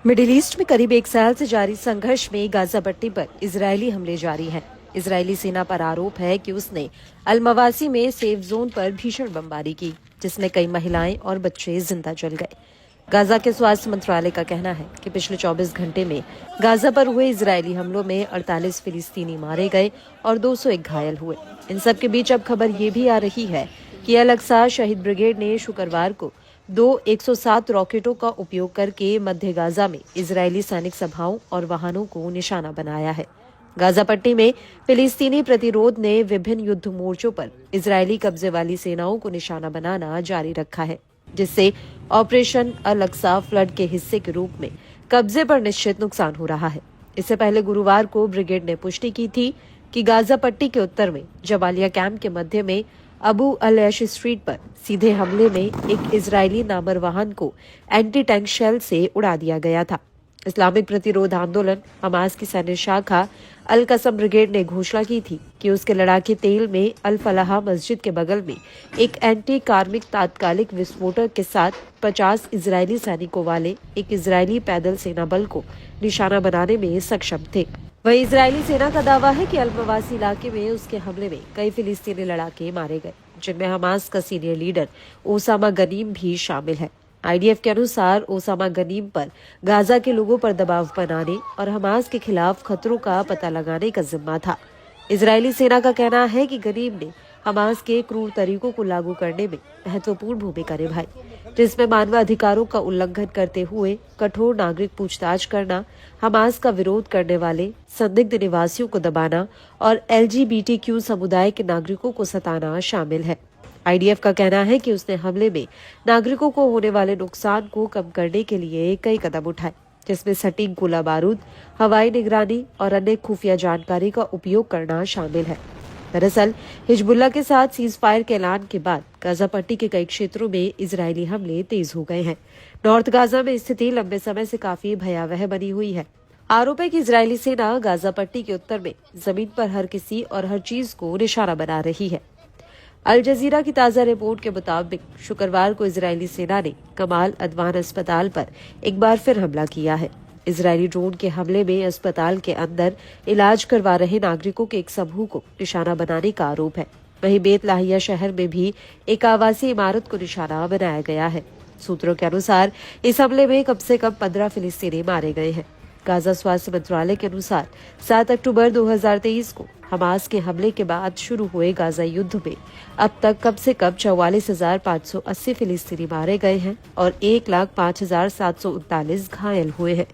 Middle east में करीब एक साल से जारी संघर्ष में गाजा पट्टी पर इजरायली हमले जारी हैं। इजरायली सेना पर आरोप है कि उसने अल मवासी में सेफ जोन पर भीषण बमबारी की, जिसमें कई महिलाएं और बच्चे जिंदा जल गए। गाजा के स्वास्थ्य मंत्रालय का कहना है कि पिछले 24 घंटे में गाजा पर हुए इजरायली हमलों में 48 फिलिस्तीनी मारे गए और 201 घायल हुए। इन सब के बीच अब खबर ये भी आ रही है कि अल अक्सा शहीद ब्रिगेड ने शुक्रवार को 107 रॉकेटों का उपयोग करके मध्य गाजा में इजरायली सैनिक सभाओं और वाहनों को निशाना बनाया है। गाजा पट्टी में फिलिस्तीनी प्रतिरोध ने विभिन्न युद्ध मोर्चों पर इजरायली कब्जे वाली सेनाओं को निशाना बनाना जारी रखा है, जिससे ऑपरेशन अल अक्सा फ्लड के हिस्से के रूप में कब्जे पर निश्चित नुकसान हो रहा है। इससे पहले गुरुवार को ब्रिगेड ने पुष्टि की थी कि गाजा पट्टी के उत्तर में जबालिया कैंप के मध्य में अबू अल ऐश स्ट्रीट पर सीधे हमले में एक इजरायली नामर वाहन को एंटी टैंक शेल से उड़ा दिया गया था। इस्लामिक प्रतिरोध आंदोलन हमास की सैन्य शाखा अल कसम ब्रिगेड ने घोषणा की थी कि उसके लड़ाके तेल में अल फलाह मस्जिद के बगल में एक एंटी कार्मिक तात्कालिक विस्फोटक के साथ 50 इजरायली सैनिकों वाले एक इजरायली पैदल सेना बल को निशाना बनाने में सक्षम थे। वहीं इजरायली सेना का दावा है कि अल मवासी इलाके में उसके हमले में कई फिलिस्तीनी लड़ाके मारे गए, जिनमें हमास का सीनियर लीडर ओसामा गनीम भी शामिल है। आईडीएफ के अनुसार ओसामा गनीम पर गाजा के लोगों पर दबाव बनाने और हमास के खिलाफ खतरों का पता लगाने का जिम्मा था। इजरायली सेना का कहना है कि गनीम ने हमास के क्रूर तरीकों को लागू करने में महत्वपूर्ण भूमिका निभाई, जिसमें मानवाधिकारों का उल्लंघन करते हुए कठोर नागरिक पूछताछ करना, हमास का विरोध करने वाले संदिग्ध निवासियों को दबाना और LGBTQ समुदाय के नागरिकों को सताना शामिल है। आईडीएफ का कहना है कि उसने हमले में नागरिकों को होने वाले नुकसान को कम करने के लिए कई कदम उठाए, जिसमें सटीक गोला बारूद, हवाई निगरानी और अन्य खुफिया जानकारी का उपयोग करना शामिल है। दरअसल हिजबुल्लाह के साथ सीज फायर के ऐलान के बाद गाजा पट्टी के कई क्षेत्रों में इजरायली हमले तेज हो गए हैं। नॉर्थ गाजा में स्थिति लंबे समय से काफी भयावह बनी हुई है। आरोप है कि इजरायली सेना गाजा पट्टी के उत्तर में जमीन पर हर किसी और हर चीज को निशाना बना रही है। अल जजीरा की ताजा रिपोर्ट के मुताबिक शुक्रवार को इजरायली सेना ने कमाल अदवान अस्पताल पर एक बार फिर हमला किया है। इजरायली ड्रोन के हमले में अस्पताल के अंदर इलाज करवा रहे नागरिकों के एक समूह को निशाना बनाने का आरोप है। वहीं बेत लाहिया शहर में भी एक आवासीय इमारत को निशाना बनाया गया है। सूत्रों के अनुसार इस हमले में कम से कम 15 फिलिस्तीनी मारे गए हैं। गाजा स्वास्थ्य मंत्रालय के अनुसार 7 अक्टूबर 2023 को हमास के हमले के बाद शुरू हुए गाजा युद्ध में अब तक कम से कम 44,580 फिलिस्तीनी मारे गए हैं और 1,05,739 घायल हुए हैं।